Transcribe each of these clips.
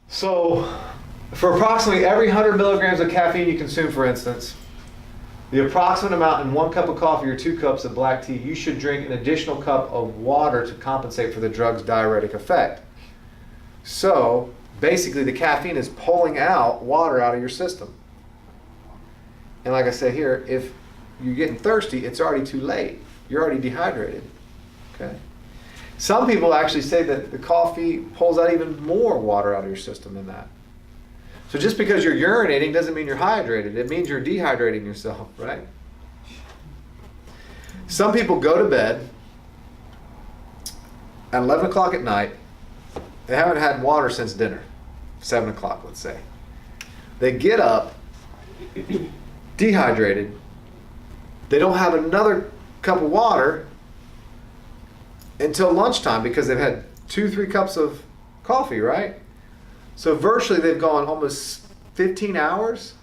So for approximately every 100 milligrams of caffeine you consume, for instance, the approximate amount in 1 cup of coffee or 2 cups of black tea, you should drink an additional cup of water to compensate for the drug's diuretic effect. So basically the caffeine is pulling out water out of your system. And like I said here, if you're getting thirsty, it's already too late. You're already dehydrated. Okay. Some people actually say that the coffee pulls out even more water out of your system than that. So just because you're urinating doesn't mean you're hydrated. It means you're dehydrating yourself, right? Some people go to bed at 11 o'clock at night. They haven't had water since dinner, 7 o'clock, let's say. They get up, dehydrated. They don't have another cup of water until lunchtime because they've had 2-3 cups of coffee, right? So virtually they've gone almost 15 hours,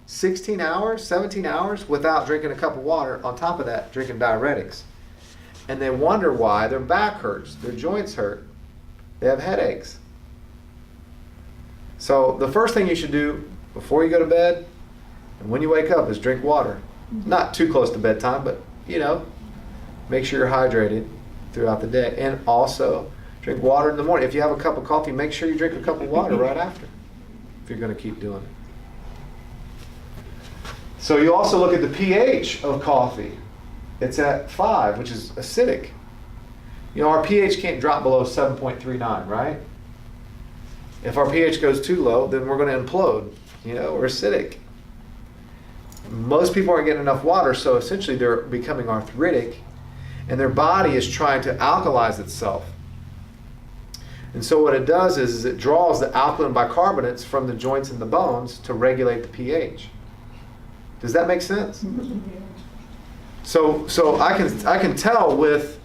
16 hours, 17 hours without drinking a cup of water. On top of that, drinking diuretics. And they wonder why their back hurts, their joints hurt, they have headaches. So the first thing you should do before you go to bed and when you wake up is drink water. Not too close to bedtime, but make sure you're hydrated throughout the day. And also drink water in the morning. If you have a cup of coffee, make sure you drink a cup of water right after, if you're going to keep doing it. So you also look at the pH of coffee. It's at 5, which is acidic. Our pH can't drop below 7.39, right? If our pH goes too low, then we're going to implode. We're acidic. Most people aren't getting enough water, so essentially they're becoming arthritic, and their body is trying to alkalize itself. And so what it does is it draws the alkaline bicarbonates from the joints and the bones to regulate the pH. Does that make sense? So I can tell with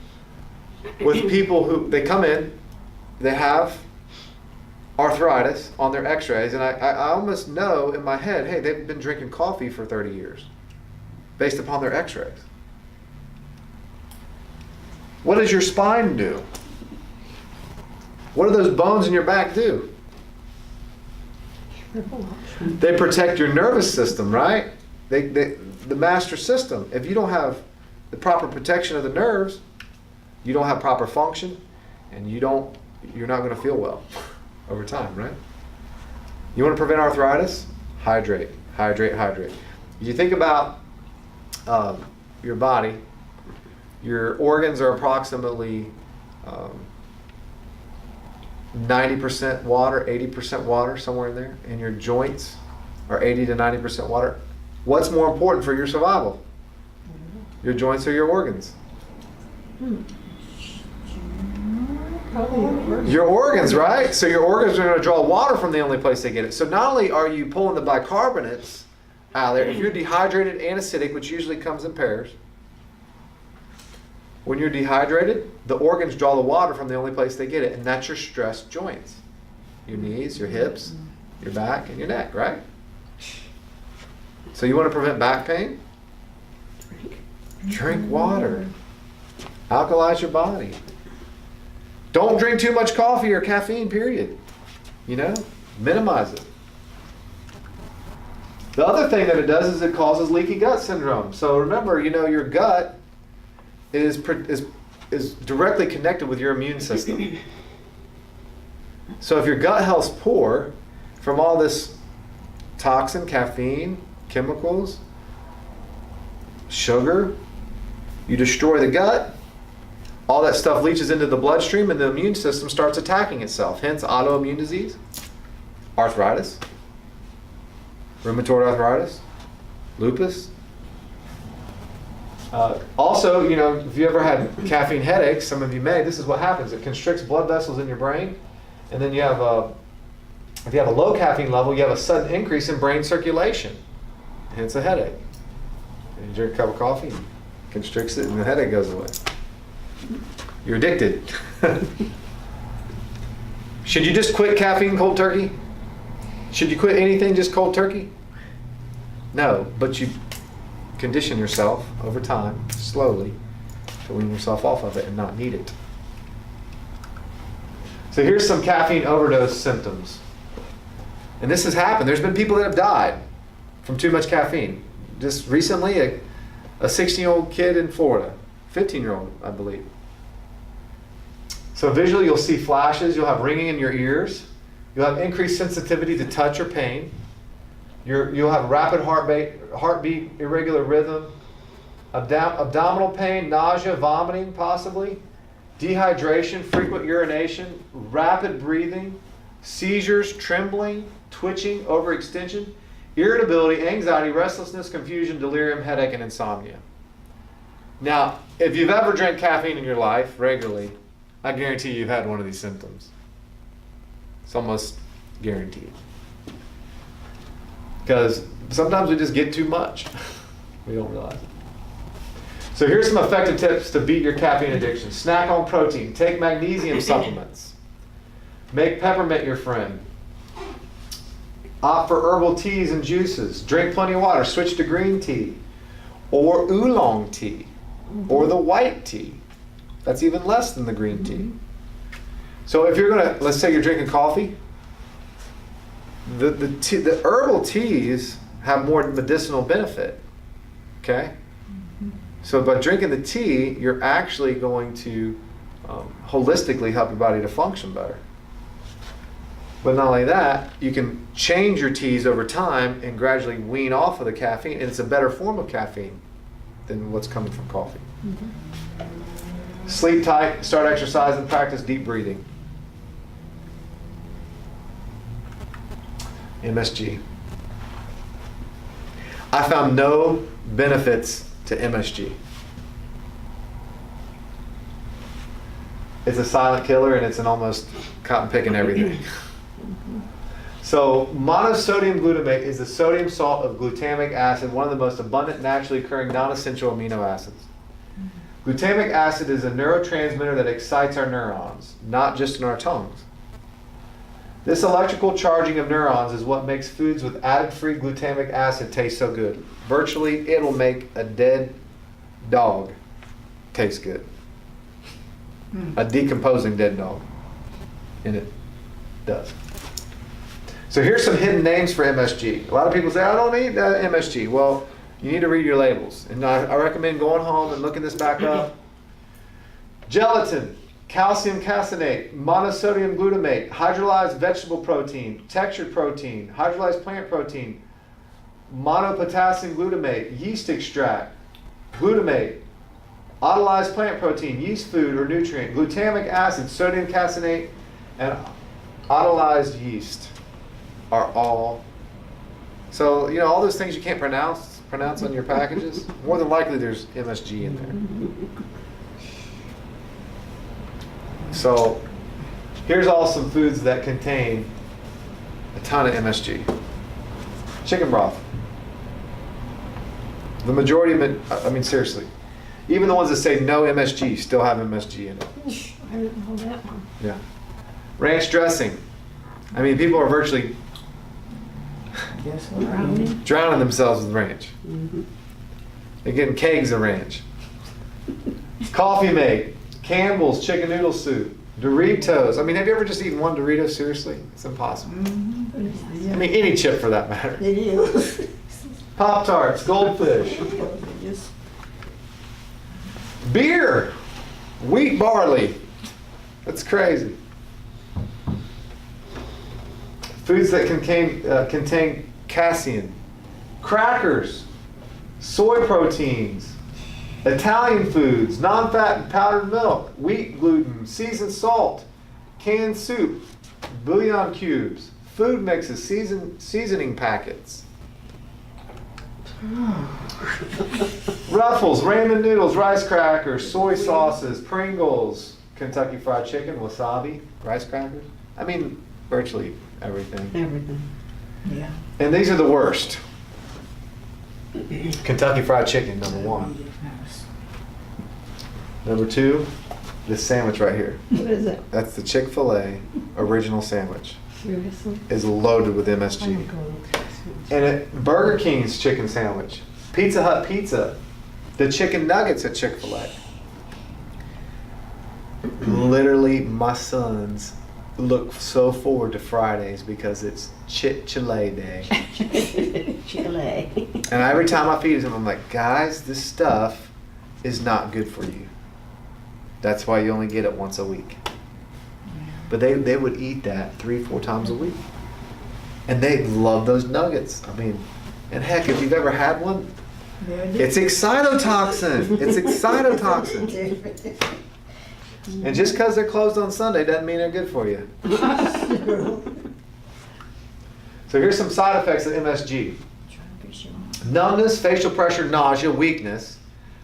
people who they come in, they have arthritis on their x-rays, and I almost know in my head, hey, they've been drinking coffee for 30 years based upon their x-rays. What does your spine do? What do those bones in your back do? They protect your nervous system, right? The master system. If you don't have the proper protection of the nerves, you don't have proper function, and you're not going to feel well over time, right? You want to prevent arthritis? Hydrate, hydrate, hydrate. If you think about your body, your organs are approximately 90% water, 80% water, somewhere in there, and your joints are 80 to 90% water. What's more important for your survival? Your joints or your organs? Your organs, right? So your organs are going to draw water from the only place they get it. So not only are you pulling the bicarbonates out of there, if you're dehydrated and acidic, which usually comes in pairs, when you're dehydrated, the organs draw the water from the only place they get it, and that's your stressed joints. Your knees, your hips, your back, and your neck, right? So you want to prevent back pain? Drink water. Alkalize your body. Don't drink too much coffee or caffeine, period. Minimize it. The other thing that it does is it causes leaky gut syndrome. So remember, your gut is directly connected with your immune system. So if your gut health's poor from all this toxin, caffeine, chemicals, sugar, you destroy the gut, all that stuff leaches into the bloodstream and the immune system starts attacking itself. Hence autoimmune disease, arthritis, rheumatoid arthritis, lupus. Also, if you ever had caffeine headaches, some of you may, this is what happens. It constricts blood vessels in your brain, and then if you have a low caffeine level, you have a sudden increase in brain circulation, hence a headache. And you drink a cup of coffee, it constricts it, and the headache goes away. You're addicted. Should you just quit caffeine cold turkey? Should you quit anything just cold turkey? No, but you condition yourself over time, slowly, to wean yourself off of it and not need it. So here's some caffeine overdose symptoms. And this has happened. There's been people that have died from too much caffeine. Just recently, a 16-year-old kid in Florida, 15-year-old, I believe. So visually, you'll see flashes. You'll have ringing in your ears. You'll have increased sensitivity to touch or pain. You'll have rapid heartbeat, irregular rhythm, abdominal pain, nausea, vomiting possibly, dehydration, frequent urination, rapid breathing, seizures, trembling, twitching, overextension, irritability, anxiety, restlessness, confusion, delirium, headache, and insomnia. Now, if you've ever drank caffeine in your life regularly, I guarantee you've had one of these symptoms. It's almost guaranteed. Because sometimes we just get too much. We don't realize it. So here's some effective tips to beat your caffeine addiction. Snack on protein. Take magnesium supplements. Make peppermint your friend. Opt for herbal teas and juices. Drink plenty of water. Switch to green tea or oolong tea or the white tea. That's even less than the green tea. So if you're gonna, let's say you're drinking coffee, the herbal teas have more medicinal benefit. Okay? So by drinking the tea, you're actually going to holistically help your body to function better. But not only that, you can change your teas over time and gradually wean off of the caffeine, and it's a better form of caffeine than what's coming from coffee. Sleep tight, start exercise, and practice deep breathing. MSG. I found no benefits to MSG. It's a silent killer, and it's an almost cotton picking everything. So monosodium glutamate is the sodium salt of glutamic acid, one of the most abundant naturally occurring non-essential amino acids. Glutamic acid is a neurotransmitter that excites our neurons, not just in our tongues. This electrical charging of neurons is what makes foods with added-free glutamic acid taste so good. Virtually, it'll make a dead dog taste good. A decomposing dead dog. And it does. So here's some hidden names for MSG. A lot of people say, I don't need MSG. Well, you need to read your labels. And I recommend going home and looking this back up. Gelatin, calcium caseinate, monosodium glutamate, hydrolyzed vegetable protein, textured protein, hydrolyzed plant protein, monopotassium glutamate, yeast extract, glutamate, autolyzed plant protein, yeast food or nutrient, glutamic acid, sodium caseinate, and autolyzed yeast are all. So, you know, all those things you can't pronounce on your packages, more than likely there's MSG in there. So, here's all some foods that contain a ton of MSG. Chicken broth. The majority of it, I mean, seriously, even the ones that say no MSG still have MSG in it. I didn't know that one. Yeah. Ranch dressing. I mean, people are virtually drowning themselves with ranch. They're getting kegs of ranch. Coffee mate, Campbell's chicken noodle soup, Doritos. I mean, have you ever just eaten one Dorito? Seriously? It's impossible. I mean, any chip for that matter. It is. Pop-Tarts, Goldfish. Beer, wheat barley. That's crazy. Foods that contain casein, crackers, soy proteins, Italian foods, non-fat and powdered milk, wheat gluten, seasoned salt, canned soup, bouillon cubes, food mixes, seasoning packets. Ruffles, ramen noodles, rice crackers, soy sauces, Pringles, Kentucky Fried Chicken, wasabi, rice crackers. I mean, virtually everything. Everything. Yeah. And these are the worst. Kentucky Fried Chicken, number 1. Number 2, this sandwich right here. What is it? That's the Chick-fil-A original sandwich. Seriously? Is loaded with MSG. And Burger King's chicken sandwich, Pizza Hut pizza, the chicken nuggets at Chick-fil-A. Literally, my sons look so forward to Fridays because it's Chick-fil-A day. Chile. And every time I feed them, I'm like, guys, this stuff is not good for you. That's why you only get it once a week. But they would eat that 3-4 times a week. And they love those nuggets. I mean, and heck, if you've ever had one, it's excitotoxin. It's excitotoxin. And just because they're closed on Sunday doesn't mean they're good for you. So here's some side effects of MSG. Numbness, facial pressure, nausea, weakness,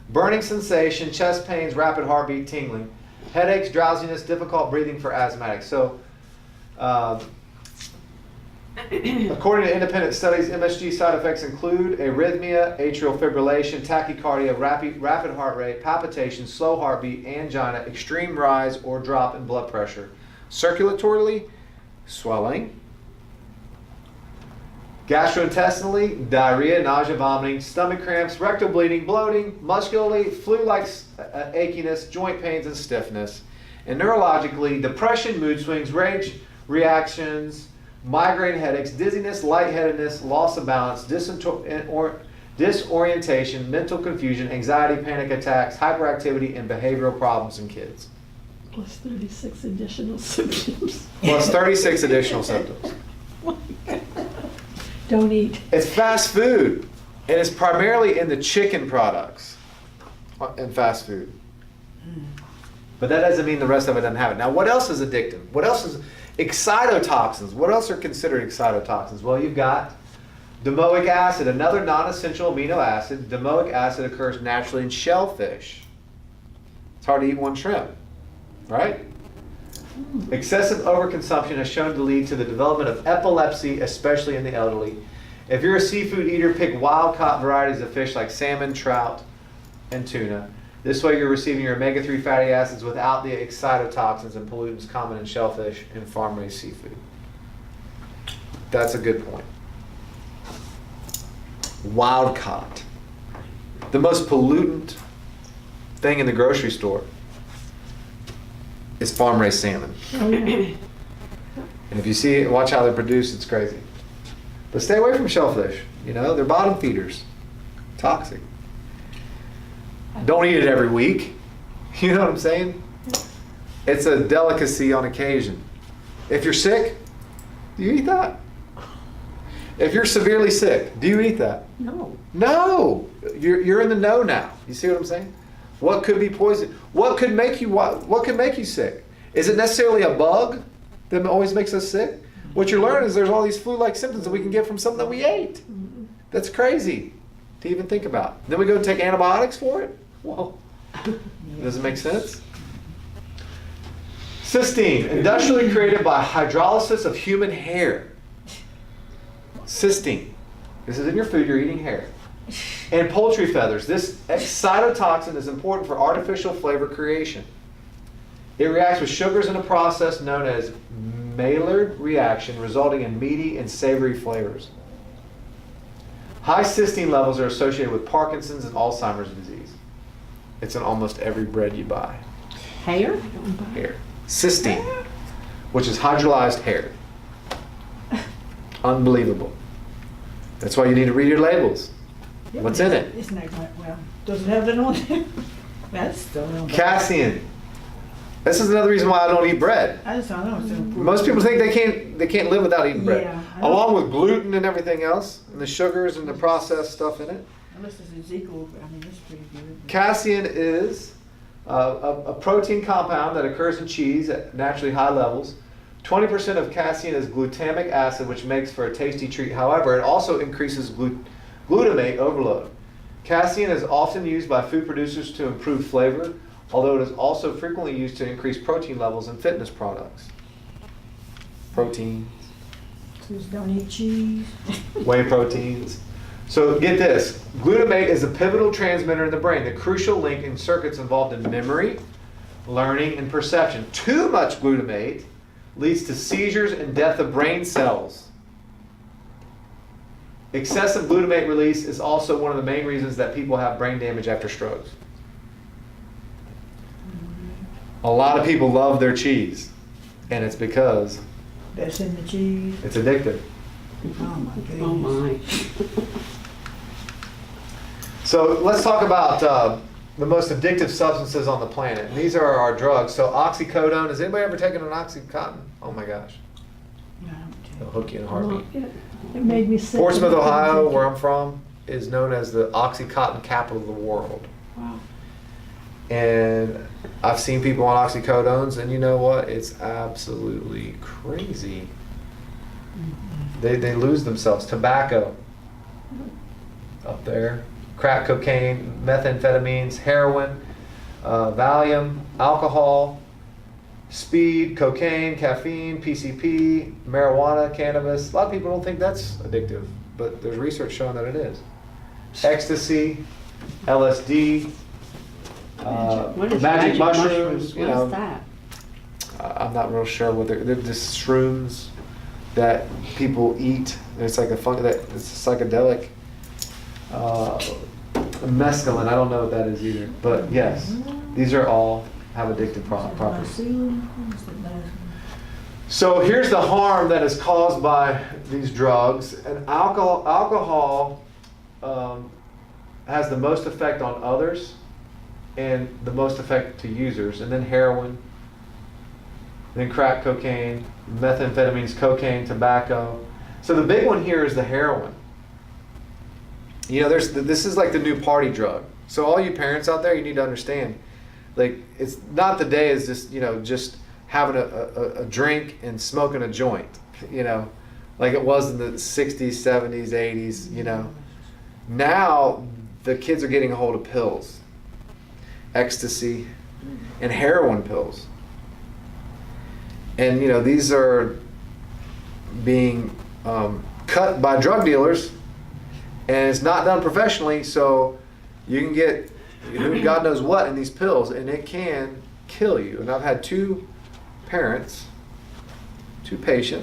burning sensation, chest pains, rapid heartbeat, tingling, headaches, drowsiness, difficult breathing for asthmatics. So, according to independent studies, MSG side effects include arrhythmia, atrial fibrillation, tachycardia, rapid heart rate, palpitations, slow heartbeat, angina, extreme rise or drop in blood pressure, circulatorily, swelling, gastrointestinally, diarrhea, nausea, vomiting, stomach cramps, rectal bleeding, bloating, muscularly, flu-like achiness, joint pains, and stiffness, and neurologically, depression, mood swings, rage reactions, migraine headaches, dizziness, lightheadedness, loss of balance, disorientation, mental confusion, anxiety, panic attacks, hyperactivity, and behavioral problems in kids. Plus 36 additional symptoms. Plus 36 additional symptoms. Don't eat. It's fast food, and it's primarily in the chicken products in fast food. But that doesn't mean the rest of it doesn't have it. Now, what else is addictive? What else is excitotoxins? What else are considered excitotoxins? Well, you've got domoic acid, another non-essential amino acid. Domoic acid occurs naturally in shellfish. It's hard to eat one shrimp, right? Excessive overconsumption has shown to lead to the development of epilepsy, especially in the elderly. If you're a seafood eater, pick wild-caught varieties of fish like salmon, trout, and tuna. This way you're receiving your omega-3 fatty acids without the excitotoxins and pollutants common in shellfish and farm-raised seafood. That's a good point. Wild-caught. The most pollutant thing in the grocery store is farm-raised salmon. Oh, yeah. And if you see it, watch how they're produced, it's crazy. But stay away from shellfish. You know, they're bottom feeders. Toxic. Don't eat it every week. You know what I'm saying? It's a delicacy on occasion. If you're sick, do you eat that? If you're severely sick, do you eat that? No. No. You're in the no now. You see what I'm saying? What could be poison? What could make you sick? Is it necessarily a bug that always makes us sick? What you're learning is there's all these flu-like symptoms that we can get from something that we ate. That's crazy to even think about. Then we go and take antibiotics for it? Whoa. Does it make sense? Cysteine, industrially created by hydrolysis of human hair. Cysteine. This is in your food, you're eating hair. And poultry feathers. This excitotoxin is important for artificial flavor creation. It reacts with sugars in a process known as Maillard reaction, resulting in meaty and savory flavors. High cysteine levels are associated with Parkinson's and Alzheimer's disease. It's in almost every bread you buy. Hair? Hair. Cysteine, which is hydrolyzed hair. Unbelievable. That's why you need to read your labels. Yeah, What's in it? It's not quite well. Does it have that on there? That's still on there. Casein. This is another reason why I don't eat bread. I just don't know. It's important. Most people think they can't live without eating bread. Yeah, I know. Along with gluten and everything else, and the sugars and the processed stuff in it. Unless it's Ezekiel, I mean, that's pretty good. Casein is a protein compound that occurs in cheese at naturally high levels. 20% of casein is glutamic acid, which makes for a tasty treat. However, it also increases glutamate overload. Casein is often used by food producers to improve flavor, although it is also frequently used to increase protein levels in fitness products. Proteins, Just don't eat cheese. whey proteins. So get this, glutamate is a pivotal transmitter in the brain, the crucial link in circuits involved in memory, learning, and perception. Too much glutamate leads to seizures and death of brain cells. Excessive glutamate release is also one of the main reasons that people have brain damage after strokes. A lot of people love their cheese. And it's because That's in the cheese. it's addictive. Oh my goodness. Oh my. So let's talk about the most addictive substances on the planet. And these are our drugs. So oxycodone. Has anybody ever taken an Oxycontin? Oh my gosh. No, They'll hook you in a heartbeat. it made me sick. Portsmouth, Ohio, where I'm from, is known as the Oxycontin capital of the world. Wow. And I've seen people on oxycodones, and you know what? It's absolutely crazy. They lose themselves. Tobacco, up there. Crack cocaine, methamphetamines, heroin, Valium, alcohol, speed, cocaine, caffeine, PCP, marijuana, cannabis. A lot of people don't think that's addictive, but there's research showing that it is. Ecstasy, LSD, What is magic mushrooms. You What know, is that? I'm not real sure what they're just shrooms that people eat. It's like it's a psychedelic. Mescaline, I don't know what that is either, but yes, these are all have addictive properties. So here's the harm that is caused by these drugs. And alcohol has the most effect on others and the most effect to users, and then heroin, then crack cocaine, methamphetamines, cocaine, tobacco. So the big one here is the heroin. You know, this is like the new party drug. So all you parents out there, you need to understand, like, it's not the day is just, you know, just having a drink and smoking a joint, you know, like it was in the 60s, 70s, 80s, you know. Now the kids are getting a hold of pills, ecstasy, and heroin pills. And, you know, these are being cut by drug dealers, and it's not done professionally, so you can get God knows what in these pills, and it can kill you. And I've had two patients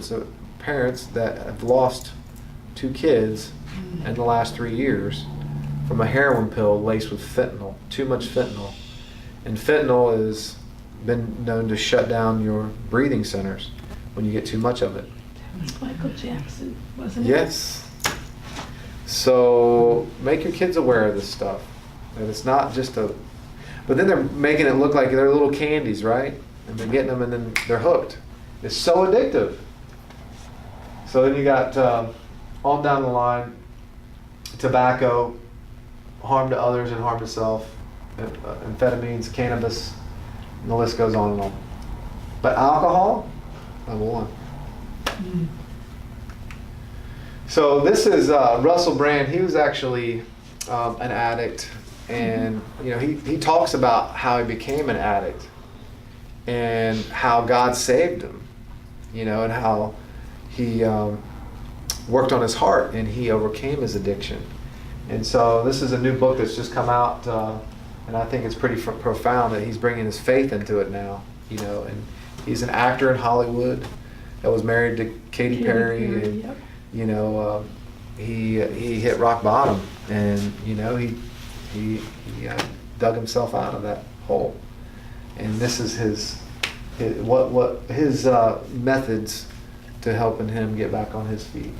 that have lost two kids in the last 3 years from a heroin pill laced with fentanyl, too much fentanyl. And fentanyl has been known to shut down your breathing centers when you get too much of it. That was Michael Jackson, wasn't it? Yes. So make your kids aware of this stuff. That it's not just but then they're making it look like they're little candies, right? And they're getting them and then they're hooked. It's so addictive. So then you got on down the line, tobacco, harm to others and harm to self, amphetamines, cannabis, and the list goes on and on. But alcohol, number one. Mm. So this is Russell Brand. He was actually an addict, and you know he talks about how he became an addict and how God saved him, you know, and how he worked on his heart and he overcame his addiction. And so this is a new book that's just come out, and I think it's pretty profound that he's bringing his faith into it now, you know. And he's an actor in Hollywood that was married to Katy Perry, and yep. you know, he hit rock bottom, and you know he dug himself out of that hole. And this is his methods to helping him get back on his feet.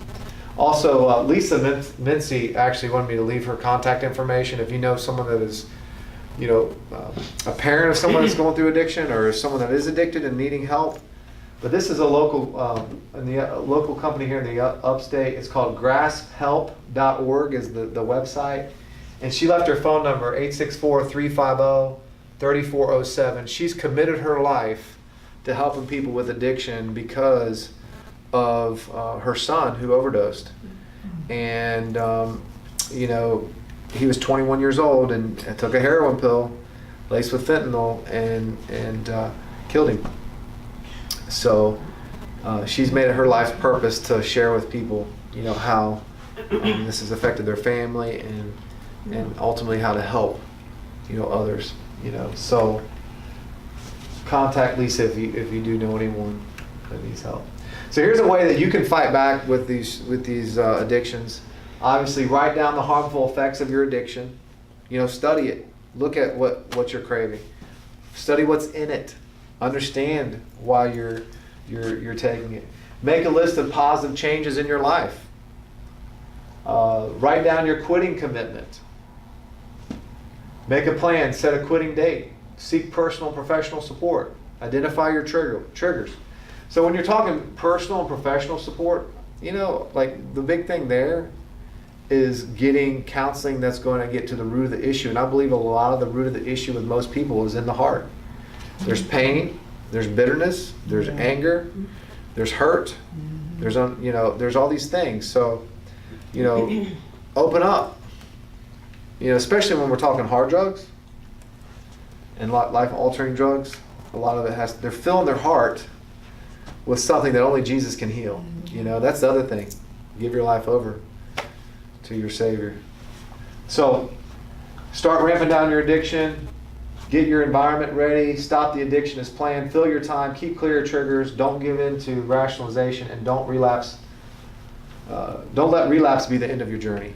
Also, Lisa Mincy actually wanted me to leave her contact information. If you know someone that is, you know, a parent of someone that's going through addiction, or someone that is addicted and needing help. But this is a local local company here in the upstate. It's called grasphelp.org is the website. And she left her phone number, 864-350-3407. She's committed her life to helping people with addiction because of her son who overdosed. And, you know, he was 21 years old and took a heroin pill laced with fentanyl and killed him. So she's made it her life's purpose to share with people, you know, how this has affected their family and ultimately how to help, you know, others, you know. So contact Lisa if you do know anyone that needs help. So here's a way that you can fight back with these addictions. Obviously, write down the harmful effects of your addiction. You know, study it. Look at what you're craving. Study what's in it. Understand why you're you're taking it. Make a list of positive changes in your life. Write down your quitting commitment. Make a plan, set a quitting date. Seek personal and professional support. Identify your triggers. So when you're talking personal and professional support, you know, like the big thing there is getting counseling that's going to get to the root of the issue. And I believe a lot of the root of the issue with most people is in the heart. There's pain, there's bitterness, there's anger, there's hurt, there's there's all these things. So, you know, open up. You know, especially when we're talking hard drugs and life-altering drugs, a lot of it they're filling their heart with something that only Jesus can heal. You know, that's the other thing. Give your life over to your Savior. So, start ramping down your addiction. Get your environment ready. Stop the addiction as planned. Fill your time. Keep clear of triggers. Don't give in to rationalization, and don't relapse. Don't let relapse be the end of your journey.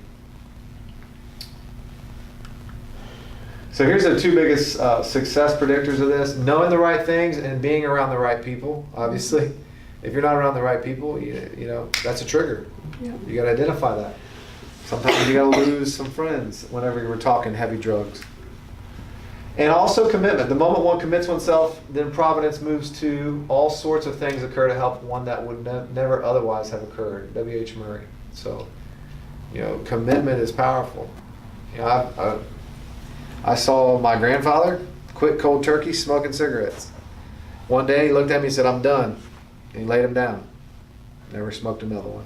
So here's the two biggest success predictors of this: knowing the right things and being around the right people. Obviously, if you're not around the right people, you know that's a trigger. Yeah. You got to identify that. Sometimes you got to lose some friends whenever you're talking heavy drugs. And also commitment. The moment one commits oneself, then providence moves to all sorts of things occur to help one that would never otherwise have occurred. W.H. Murray. So, you know, commitment is powerful. You know, I saw my grandfather quit cold turkey smoking cigarettes. One day he looked at me and said, "I'm done." And he laid him down. Never smoked another one.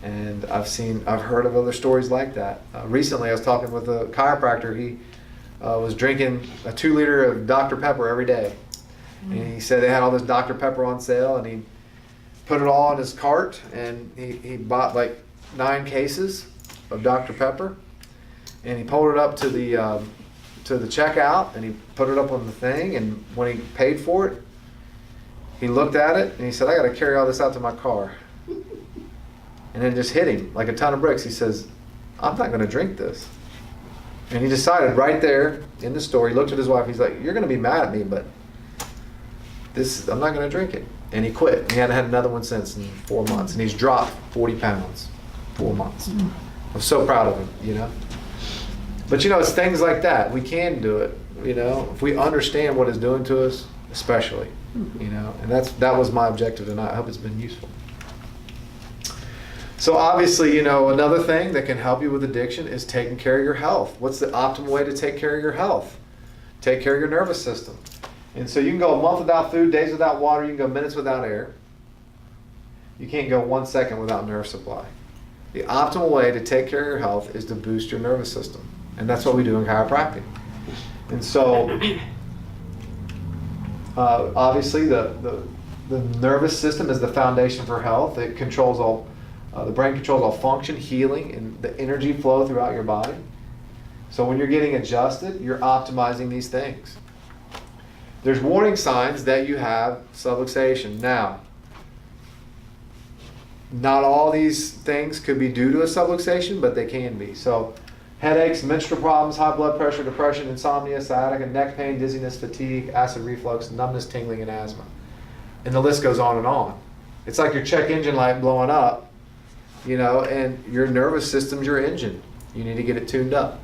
And I've heard of other stories like that. Recently I was talking with a chiropractor. He was drinking a 2-liter of Dr. Pepper every day. And he said they had all this Dr. Pepper on sale, and he put it all in his cart, and he bought like 9 cases of Dr. Pepper. And he pulled it up to the checkout, and he put it up on the thing, and when he paid for it, he looked at it and he said, "I got to carry all this out to my car." And it just hit him like a ton of bricks. He says, "I'm not going to drink this." And he decided right there in the store, he looked at his wife, he's like, "You're going to be mad at me, but I'm not going to drink it." And he quit. He hadn't had another one since in 4 months. And he's dropped 40 pounds, 4 months. I'm so proud of him, you know. But, you know, it's things like that. We can do it, you know, if we understand what it's doing to us, especially, you know. And that was my objective tonight. I hope it's been useful. So obviously, you know, another thing that can help you with addiction is taking care of your health. What's the optimal way to take care of your health? Take care of your nervous system. And so you can go a month without food, days without water, you can go minutes without air. You can't go 1 second without nerve supply. The optimal way to take care of your health is to boost your nervous system. And that's what we do in chiropractic. And so, obviously, the nervous system is the foundation for health. It controls all, the brain controls all function, healing, and the energy flow throughout your body. So when you're getting adjusted, you're optimizing these things. There's warning signs that you have subluxation. Now, not all these things could be due to a subluxation, but they can be. So, headaches, menstrual problems, high blood pressure, depression, insomnia, sciatica, neck pain, dizziness, fatigue, acid reflux, numbness, tingling, and asthma. And the list goes on and on. It's like your check engine light blowing up, you know, and your nervous system's your engine. You need to get it tuned up.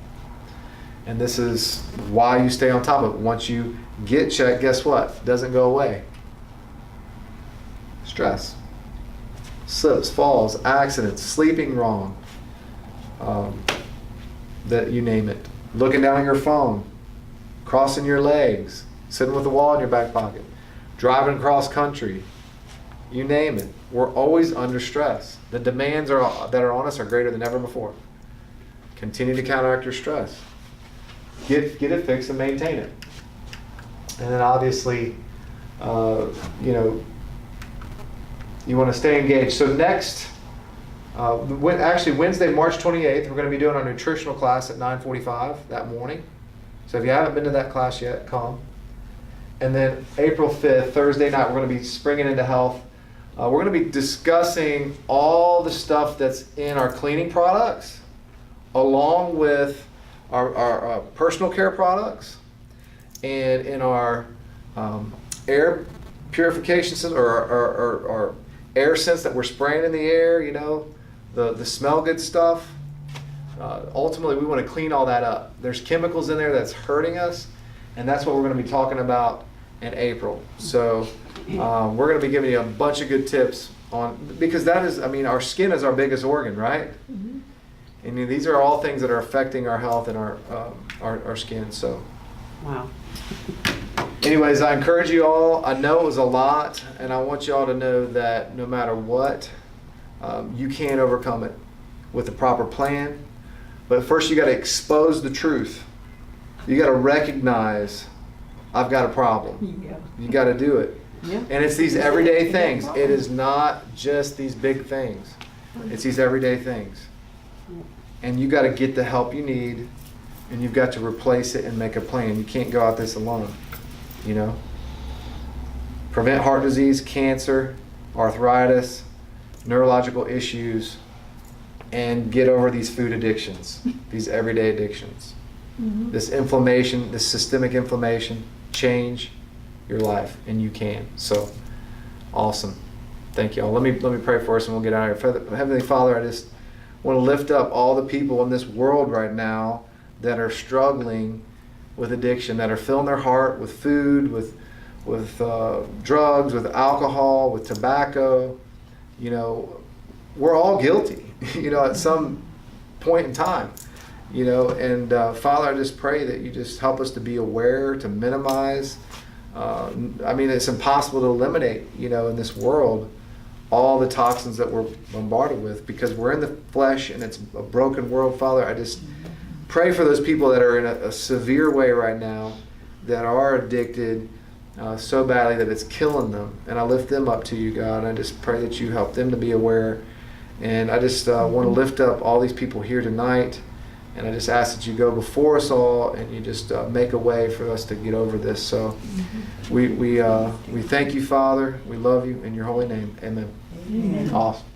And this is why you stay on top of it. Once you get checked, guess what? It doesn't go away. Stress. Slips, falls, accidents, sleeping wrong. That you name it. Looking down at your phone, crossing your legs, sitting with a wall in your back pocket, driving across country, you name it. We're always under stress. The demands that are on us are greater than ever before. Continue to counteract your stress. Get it fixed and maintain it. And then obviously, you know, you want to stay engaged. So next, actually Wednesday, March 28th, we're going to be doing our nutritional class at 9:45 that morning. So if you haven't been to that class yet, come. And then April 5th, Thursday night, we're going to be springing into health. We're going to be discussing all the stuff that's in our cleaning products, along with our personal care products, and in our air purification system or air sense that we're spraying in the air, you know, the smell good stuff. Ultimately, we want to clean all that up. There's chemicals in there that's hurting us, and that's what we're going to be talking about in April. So we're going to be giving you a bunch of good tips on, because that is, I mean, our skin is our biggest organ, right? Mhm. And these are all things that are affecting our health and our skin. So, Wow. anyways, I encourage you all. I know it was a lot, and I want you all to know that no matter what, you can overcome it with the proper plan. But first, you got to expose the truth. You got to recognize, I've got a problem. Yeah. You got to do it. Yeah. And it's these everyday things. It is not just these big things. It's these everyday things. And you got to get the help you need, and you've got to replace it and make a plan. You can't go out this alone, you know. Prevent heart disease, cancer, arthritis, neurological issues, and get over these food addictions, these everyday addictions. Mhm. This inflammation, this systemic inflammation, change your life, and you can. So, awesome. Thank you all. Let me pray for us, and we'll get out of here. Heavenly Father, I just want to lift up all the people in this world right now that are struggling with addiction, that are filling their heart with food, with drugs, with alcohol, with tobacco. You know, we're all guilty, you know, at some point in time, you know, and Father, I just pray that you just help us to be aware, to minimize. I mean, it's impossible to eliminate, you know, in this world, all the toxins that we're bombarded with, because we're in the flesh and it's a broken world. Father, I just pray for those people that are in a severe way right now, that are addicted so badly that it's killing them. And I lift them up to you, God. I just pray that you help them to be aware. And I just want to lift up all these people here tonight. And I just ask that you go before us all, and you just make a way for us to get over this. So we thank you, Father. We love you in your holy name. Amen. Amen. Awesome.